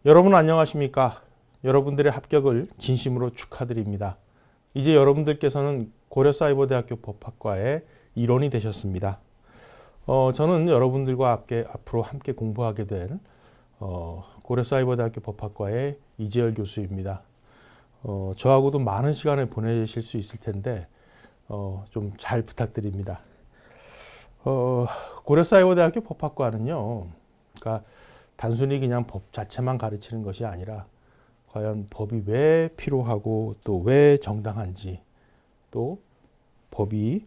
여러분 안녕하십니까? 여러분들의 합격을 진심으로 축하드립니다. 이제 여러분들께서는 고려사이버대학교 법학과의 일원이 되셨습니다. 저는 여러분들과 앞으로 함께 공부하게 될 고려사이버대학교 법학과의 이재열 교수입니다. 저하고도 많은 시간을 보내실 수 있을 텐데 좀 잘 부탁드립니다. 고려사이버대학교 법학과는요, 그러니까 단순히 그냥 법 자체만 가르치는 것이 아니라 과연 법이 왜 필요하고 또 왜 정당한지, 또 법이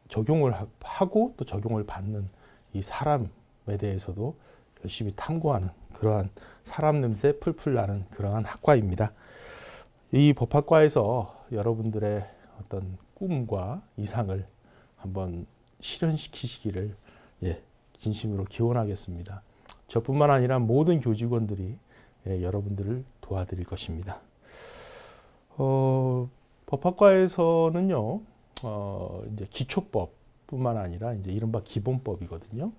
적용을 하고 또 적용을 받는 이 사람에 대해서도 열심히 탐구하는 그러한 사람 냄새 풀풀 나는 그러한 학과입니다. 이 법학과에서 여러분들의 어떤 꿈과 이상을 한번 실현시키시기를 진심으로 기원하겠습니다. 저뿐만 아니라 모든 교직원들이 여러분들을 도와드릴 것입니다. 법학과에서는요, 이제 기초법뿐만 아니라 이제 이른바 기본법이거든요.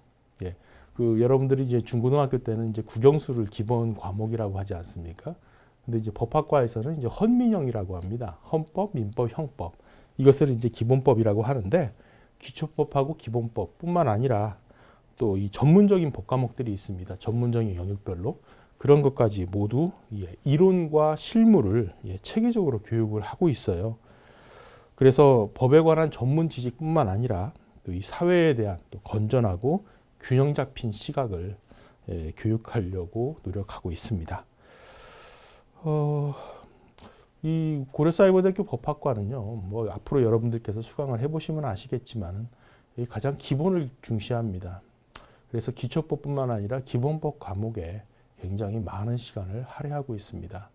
여러분들이 이제 중고등학교 때는 이제 국영수를 기본 과목이라고 하지 않습니까? 근데 이제 법학과에서는 이제 헌민형이라고 합니다. 헌법, 민법, 형법. 이것을 이제 기본법이라고 하는데, 기초법하고 기본법뿐만 아니라 또 이 전문적인 법 과목들이 있습니다. 전문적인 영역별로 그런 것까지 모두 이론과 실무를 체계적으로 교육을 하고 있어요. 그래서 법에 관한 전문 지식뿐만 아니라 또 이 사회에 대한 또 건전하고 균형 잡힌 시각을 교육하려고 노력하고 있습니다. 이 고려사이버대학교 법학과는요, 뭐 앞으로 여러분들께서 수강을 해보시면 아시겠지만 가장 기본을 중시합니다. 그래서 기초법뿐만 아니라 기본법 과목에 굉장히 많은 시간을 할애하고 있습니다.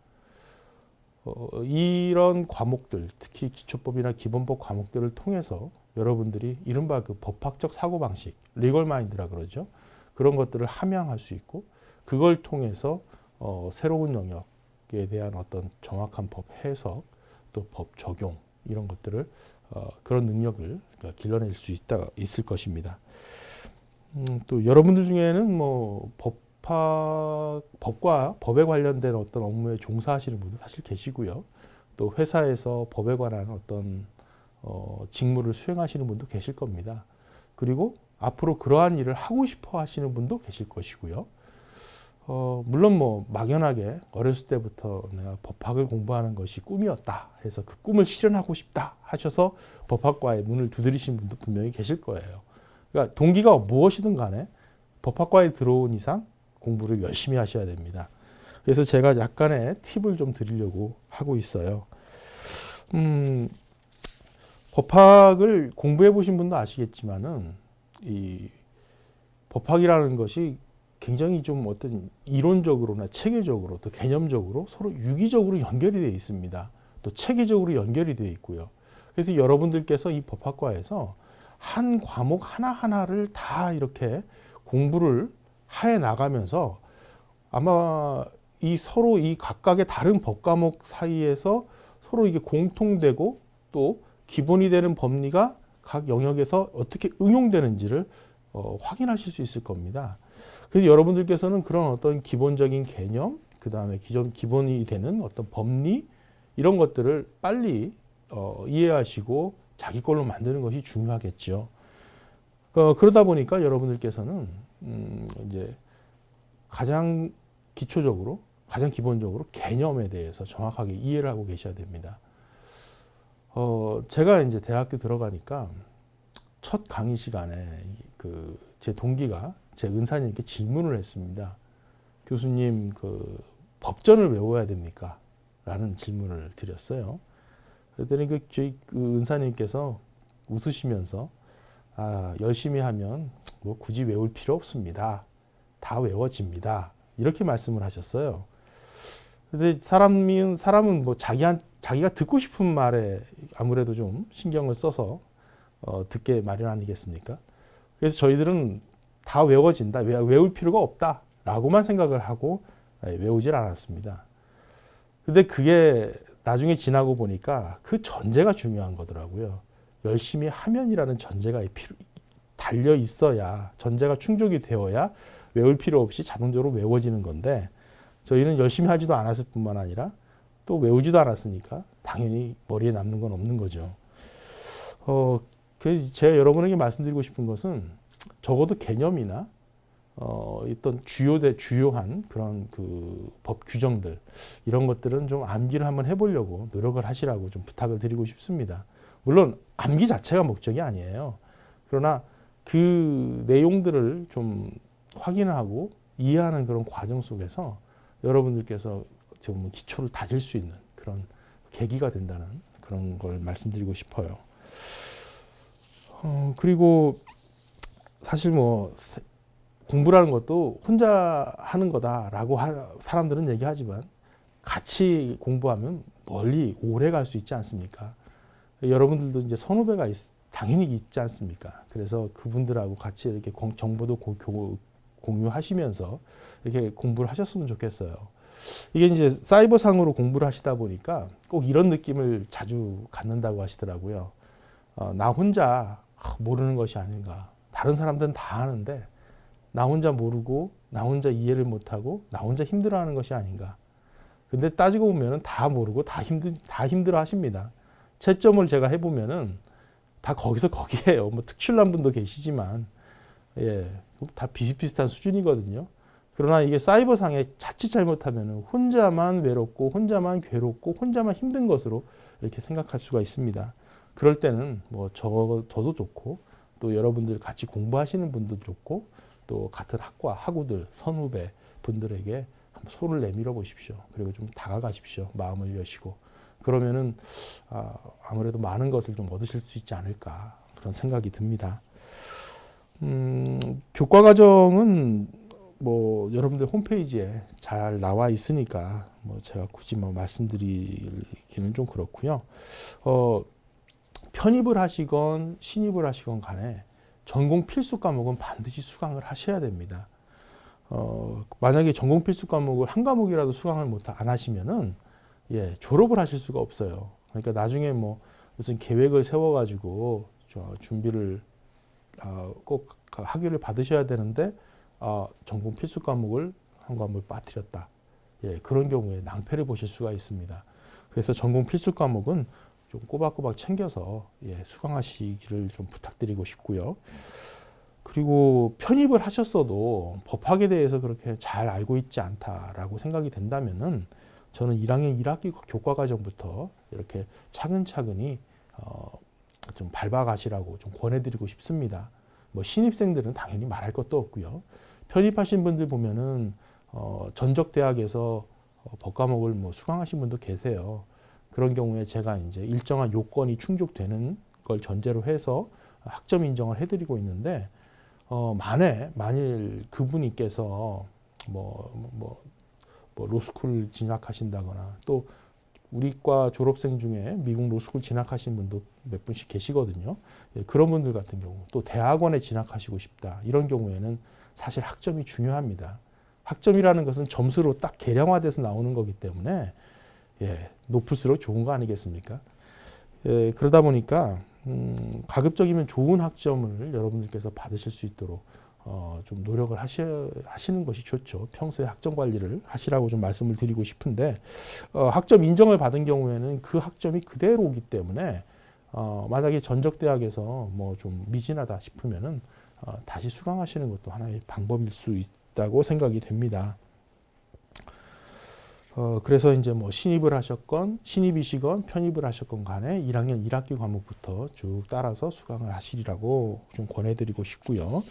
이런 과목들, 특히 기초법이나 기본법 과목들을 통해서 여러분들이 이른바 그 법학적 사고방식, 리걸 마인드라 그러죠. 그런 것들을 함양할 수 있고, 그걸 통해서 새로운 영역에 대한 어떤 정확한 법 해석, 또 법 적용, 이런 것들을 그런 능력을 길러낼 수 있을 것입니다. 또 여러분들 중에는 뭐 법과 법에 관련된 어떤 업무에 종사하시는 분도 사실 계시고요. 또 회사에서 법에 관한 어떤 직무를 수행하시는 분도 계실 겁니다. 그리고 앞으로 그러한 일을 하고 싶어 하시는 분도 계실 것이고요. 물론 뭐 막연하게 어렸을 때부터 내가 법학을 공부하는 것이 꿈이었다 해서 그 꿈을 실현하고 싶다 하셔서 법학과에 문을 두드리신 분도 분명히 계실 거예요. 그러니까 동기가 무엇이든 간에 법학과에 들어온 이상 공부를 열심히 하셔야 됩니다. 그래서 제가 약간의 팁을 좀 드리려고 하고 있어요. 법학을 공부해 보신 분도 아시겠지만은 이 법학이라는 것이 굉장히 좀 어떤 이론적으로나 체계적으로 또 개념적으로 서로 유기적으로 연결이 되어 있습니다. 또 체계적으로 연결이 되어 있고요. 그래서 여러분들께서 이 법학과에서 한 과목 하나하나를 다 이렇게 공부를 해 나가면서 아마 서로 이 각각의 다른 법 과목 사이에서 서로 이게 공통되고 또 기본이 되는 법리가 각 영역에서 어떻게 응용되는지를 확인하실 수 있을 겁니다. 그래서 여러분들께서는 그런 어떤 기본적인 개념, 그 다음에 기본이 되는 어떤 법리 이런 것들을 빨리 이해하시고 자기 걸로 만드는 것이 중요하겠죠. 그러다 보니까 여러분들께서는 이제 가장 기초적으로, 가장 기본적으로 개념에 대해서 정확하게 이해를 하고 계셔야 됩니다. 제가 이제 대학교 들어가니까 첫 강의 시간에 제 동기가 제 은사님께 질문을 했습니다. 교수님, 법전을 외워야 됩니까? 라는 질문을 드렸어요. 그랬더니 저희 은사님께서 웃으시면서 열심히 하면 뭐 굳이 외울 필요 없습니다. 다 외워집니다. 이렇게 말씀을 하셨어요. 근데 사람은 뭐 자기가 듣고 싶은 말에 아무래도 좀 신경을 써서 듣게 마련 아니겠습니까? 그래서 저희들은 다 외워진다, 외울 필요가 없다라고만 생각을 하고 외우질 않았습니다. 근데 그게 나중에 지나고 보니까 그 전제가 중요한 거더라고요. 열심히 하면이라는 전제가 달려 있어야 전제가 충족이 되어야 외울 필요 없이 자동적으로 외워지는 건데 저희는 열심히 하지도 않았을 뿐만 아니라 또 외우지도 않았으니까 당연히 머리에 남는 건 없는 거죠. 그래서 제가 여러분에게 말씀드리고 싶은 것은 적어도 개념이나 어떤 주요한 그런 그 법 규정들 이런 것들은 좀 암기를 한번 해보려고 노력을 하시라고 좀 부탁을 드리고 싶습니다. 물론 암기 자체가 목적이 아니에요. 그러나 그 내용들을 좀 확인하고 이해하는 그런 과정 속에서 여러분들께서 좀 기초를 다질 수 있는 그런 계기가 된다는 그런 걸 말씀드리고 싶어요. 그리고 사실 뭐 공부라는 것도 혼자 하는 거다라고 사람들은 얘기하지만 같이 공부하면 멀리 오래 갈 수 있지 않습니까? 여러분들도 이제 선후배가 당연히 있지 않습니까? 그래서 그분들하고 같이 이렇게 정보도 공유하시면서 이렇게 공부를 하셨으면 좋겠어요. 이게 이제 사이버상으로 공부를 하시다 보니까 꼭 이런 느낌을 자주 갖는다고 하시더라고요. 나 혼자 모르는 것이 아닌가. 다른 사람들은 다 아는데 나 혼자 모르고 나 혼자 이해를 못하고 나 혼자 힘들어하는 것이 아닌가. 근데 따지고 보면 다 모르고 다 힘들어 하십니다. 채점을 제가 해보면은 다 거기에요. 뭐 특출난 분도 계시지만 예, 다 비슷비슷한 수준이거든요. 그러나 이게 사이버상에 자칫 잘못하면 혼자만 외롭고 혼자만 괴롭고 혼자만 힘든 것으로 이렇게 생각할 수가 있습니다. 그럴 때는 뭐 저도 좋고 또 여러분들 같이 공부하시는 분도 좋고 또 같은 학우들 선후배 분들에게 한번 손을 내밀어 보십시오. 그리고 좀 다가가십시오. 마음을 여시고 그러면은 아무래도 많은 것을 좀 얻으실 수 있지 않을까 그런 생각이 듭니다. 교과 과정은 뭐 여러분들 홈페이지에 잘 나와 있으니까 뭐 제가 굳이 뭐 말씀드리기는 좀 그렇고요. 편입을 하시건 신입을 하시건 간에 전공 필수 과목은 반드시 수강을 하셔야 됩니다. 만약에 전공 필수 과목을 한 과목이라도 수강을 안 하시면은 예, 졸업을 하실 수가 없어요. 그러니까 나중에 뭐 무슨 계획을 세워가지고 준비를 꼭 학위를 받으셔야 되는데 전공 필수 과목을 한 과목을 빠뜨렸다. 예, 그런 경우에 낭패를 보실 수가 있습니다. 그래서 전공 필수 과목은 좀 꼬박꼬박 챙겨서 예, 수강하시기를 좀 부탁드리고 싶고요. 그리고 편입을 하셨어도 법학에 대해서 그렇게 잘 알고 있지 않다라고 생각이 된다면은 저는 1학년 1학기 교과과정부터 이렇게 차근차근히 좀 밟아가시라고 좀 권해드리고 싶습니다. 뭐 신입생들은 당연히 말할 것도 없고요. 편입하신 분들 보면은 전적대학에서 법과목을 뭐 수강하신 분도 계세요. 그런 경우에 제가 이제 일정한 요건이 충족되는 걸 전제로 해서 학점 인정을 해드리고 있는데 만일 그분께서 뭐 로스쿨 진학하신다거나 또 우리과 졸업생 중에 미국 로스쿨 진학하신 분도 몇 분씩 계시거든요. 예, 그런 분들 같은 경우 또 대학원에 진학하시고 싶다. 이런 경우에는 사실 학점이 중요합니다. 학점이라는 것은 점수로 딱 계량화돼서 나오는 거기 때문에 예, 높을수록 좋은 거 아니겠습니까? 예, 그러다 보니까 가급적이면 좋은 학점을 여러분들께서 받으실 수 있도록 좀 노력을 하시는 것이 좋죠. 평소에 학점 관리를 하시라고 좀 말씀을 드리고 싶은데 학점 인정을 받은 경우에는 그 학점이 그대로 오기 때문에 만약에 전적대학에서 뭐 좀 미진하다 싶으면은 다시 수강하시는 것도 하나의 방법일 수 있다고 생각이 됩니다. 그래서 이제 뭐 신입을 하셨건 신입이시건 편입을 하셨건 간에 1학년 1학기 과목부터 쭉 따라서 수강을 하시리라고 좀 권해드리고 싶고요.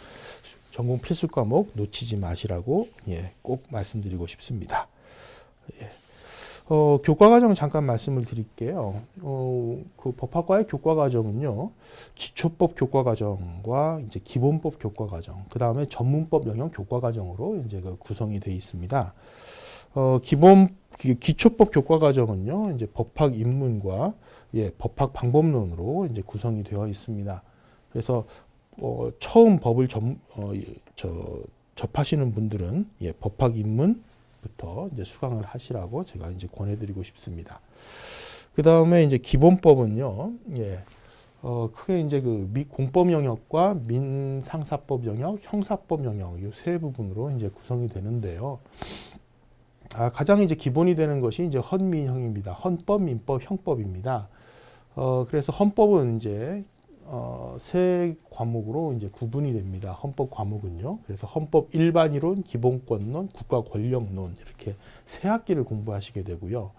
전공 필수 과목 놓치지 마시라고 예, 꼭 말씀드리고 싶습니다. 예. 교과 과정 잠깐 말씀을 드릴게요. 그 법학과의 교과 과정은요, 기초법 교과 과정과 이제 기본법 교과 과정, 그 다음에 전문법 영역 교과 과정으로 이제 그 구성이 되어 있습니다. 기초법 교과 과정은요, 이제 법학 입문과 예, 법학 방법론으로 이제 구성이 되어 있습니다. 그래서 처음 법을 접하시는 분들은 예, 법학 입문부터 이제 수강을 하시라고 제가 이제 권해드리고 싶습니다. 그 다음에 이제 기본법은요, 예, 크게 이제 그 공법 영역과 민상사법 영역, 형사법 영역 이 세 부분으로 이제 구성이 되는데요. 가장 이제 기본이 되는 것이 이제 헌민형입니다. 헌법, 민법, 형법입니다. 그래서 헌법은 이제 세 과목으로 이제 구분이 됩니다. 헌법 과목은요. 그래서 헌법 일반이론, 기본권론, 국가권력론 이렇게 세 학기를 공부하시게 되고요.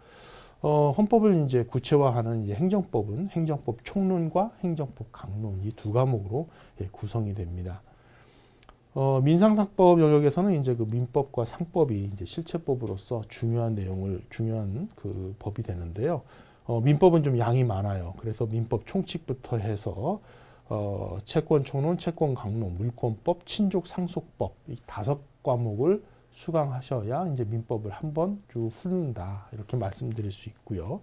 헌법을 이제 구체화하는 이제 행정법은 행정법 총론과 행정법 강론 이 두 과목으로 구성이 됩니다. 민상사법 영역에서는 이제 그 민법과 상법이 이제 실체법으로서 중요한 그 법이 되는데요. 민법은 좀 양이 많아요. 그래서 민법 총칙부터 해서 채권 총론, 채권 강론, 물권법, 친족 상속법 이 5과목을 수강하셔야 이제 민법을 한번 쭉 훑는다 이렇게 말씀드릴 수 있고요.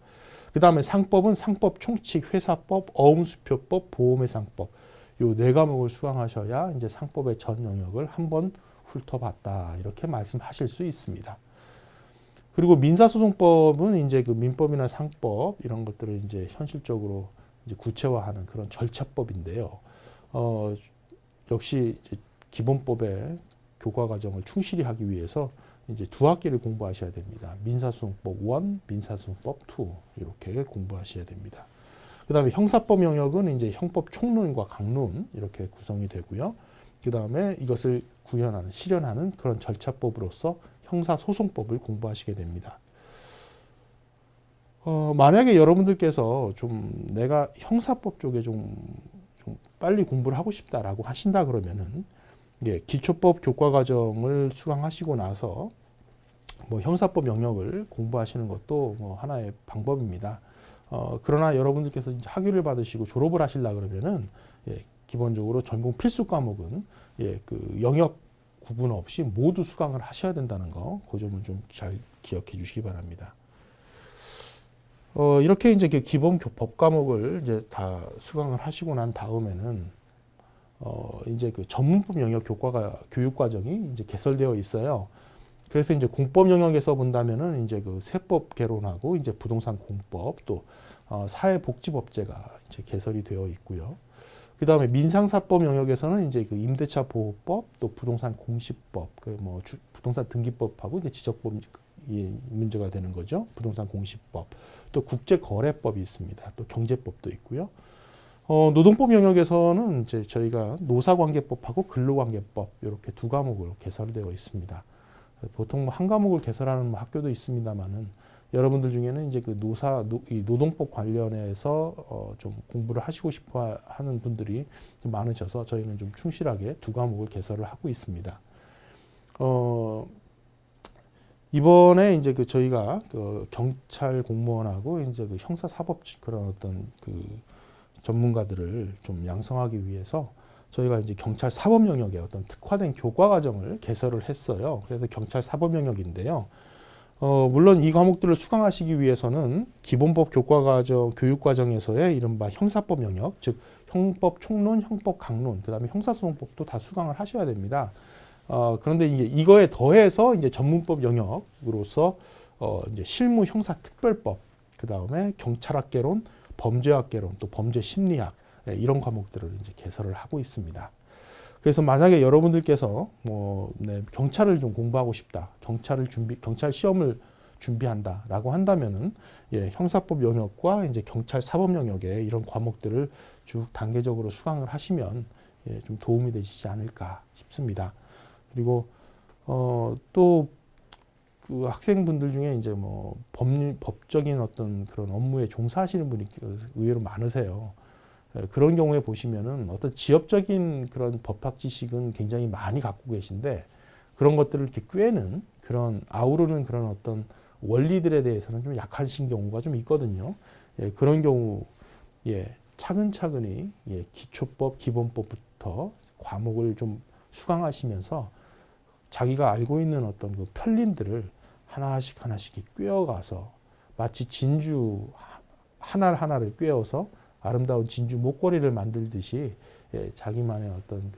그 다음에 상법은 상법 총칙, 회사법, 어음수표법, 보험회상법 요 4과목을 수강하셔야 이제 상법의 전 영역을 한번 훑어봤다 이렇게 말씀하실 수 있습니다. 그리고 민사소송법은 이제 그 민법이나 상법 이런 것들을 이제 현실적으로 이제 구체화하는 그런 절차법인데요. 역시 이제 기본법의 교과 과정을 충실히 하기 위해서 이제 2학기를 공부하셔야 됩니다. 민사소송법 1, 민사소송법 2 이렇게 공부하셔야 됩니다. 그 다음에 형사법 영역은 이제 형법 총론과 강론 이렇게 구성이 되고요. 그 다음에 이것을 실현하는 그런 절차법으로서 형사소송법을 공부하시게 됩니다. 만약에 여러분들께서 좀 내가 형사법 쪽에 좀 빨리 공부를 하고 싶다라고 하신다 그러면은 기초법 교과 과정을 수강하시고 나서 뭐 형사법 영역을 공부하시는 것도 뭐 하나의 방법입니다. 그러나 여러분들께서 이제 학위를 받으시고 졸업을 하시려 그러면은 기본적으로 전공 필수 과목은 그 영역 구분 없이 모두 수강을 하셔야 된다는 거, 그 점을 좀 잘 기억해 주시기 바랍니다. 이렇게 이제 기본 법 과목을 이제 다 수강을 하시고 난 다음에는 이제 그 전문법 영역 교육 과정이 이제 개설되어 있어요. 그래서 이제 공법 영역에서 본다면은 이제 그 세법 개론하고 이제 부동산 공법 또 사회복지법제가 이제 개설이 되어 있고요. 그 다음에 민상사법 영역에서는 이제 그 임대차 보호법 또 부동산 공시법, 부동산 등기법하고 이제 지적법 문제가 되는 거죠. 부동산 공시법 또 국제거래법이 있습니다. 또 경제법도 있고요. 노동법 영역에서는 이제 저희가 노사관계법하고 근로관계법 이렇게 2과목으로 개설되어 있습니다. 보통 한 과목을 개설하는 학교도 있습니다만은 여러분들 중에는 이제 그 노동법 관련해서 좀 공부를 하시고 싶어 하는 분들이 좀 많으셔서 저희는 좀 충실하게 2과목을 개설을 하고 있습니다. 이번에 이제 그 저희가 그 경찰 공무원하고 이제 그 형사사법 그런 어떤 그 전문가들을 좀 양성하기 위해서 저희가 이제 경찰 사법 영역에 어떤 특화된 교과 과정을 개설을 했어요. 그래서 경찰 사법 영역인데요. 물론 이 과목들을 수강하시기 위해서는 기본법 교과 과정, 교육 과정에서의 이른바 형사법 영역, 즉 형법 총론, 형법 강론, 그다음에 형사소송법도 다 수강을 하셔야 됩니다. 그런데 이제 이거에 더해서 이제 전문법 영역으로서 이제 실무 형사 특별법, 그다음에 경찰학개론, 범죄학개론, 또 범죄심리학 이런 과목들을 이제 개설을 하고 있습니다. 그래서 만약에 여러분들께서 경찰을 좀 공부하고 싶다, 경찰 시험을 준비한다라고 한다면은 형사법 영역과 이제 경찰 사법 영역에 이런 과목들을 쭉 단계적으로 수강을 하시면 좀 도움이 되시지 않을까 싶습니다. 그리고 또 그 학생분들 중에 이제 법적인 어떤 그런 업무에 종사하시는 분이 의외로 많으세요. 그런 경우에 보시면은 어떤 지엽적인 그런 법학 지식은 굉장히 많이 갖고 계신데 그런 것들을 이렇게 꿰는 아우르는 그런 어떤 원리들에 대해서는 좀 약하신 경우가 좀 있거든요. 그런 경우 차근차근히 기초법, 기본법부터 과목을 좀 수강하시면서 자기가 알고 있는 어떤 그 편린들을 하나씩 꿰어가서 마치 진주 하나를 꿰어서 아름다운 진주 목걸이를 만들듯이 자기만의 어떤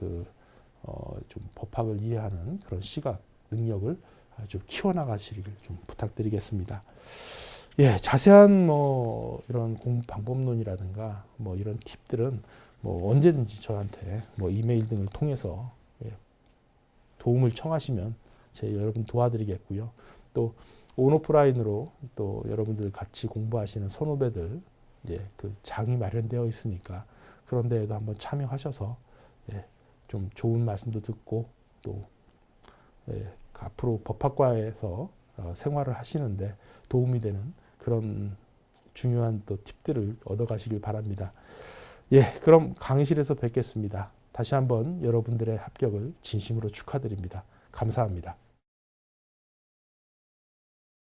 좀 법학을 이해하는 그런 시각 능력을 좀 키워나가시기를 좀 부탁드리겠습니다. 예, 자세한 뭐 이런 공부 방법론이라든가 뭐 이런 팁들은 뭐 언제든지 저한테 뭐 이메일 등을 통해서 예, 도움을 청하시면 제가 여러분 도와드리겠고요. 또 온오프라인으로 또 여러분들 같이 공부하시는 선후배들 예, 그 장이 마련되어 있으니까 그런 데에도 한번 참여하셔서 예, 좀 좋은 말씀도 듣고 또 예, 앞으로 법학과에서 생활을 하시는데 도움이 되는 그런 중요한 또 팁들을 얻어가시길 바랍니다. 예, 그럼 강의실에서 뵙겠습니다. 다시 한번 여러분들의 합격을 진심으로 축하드립니다. 감사합니다.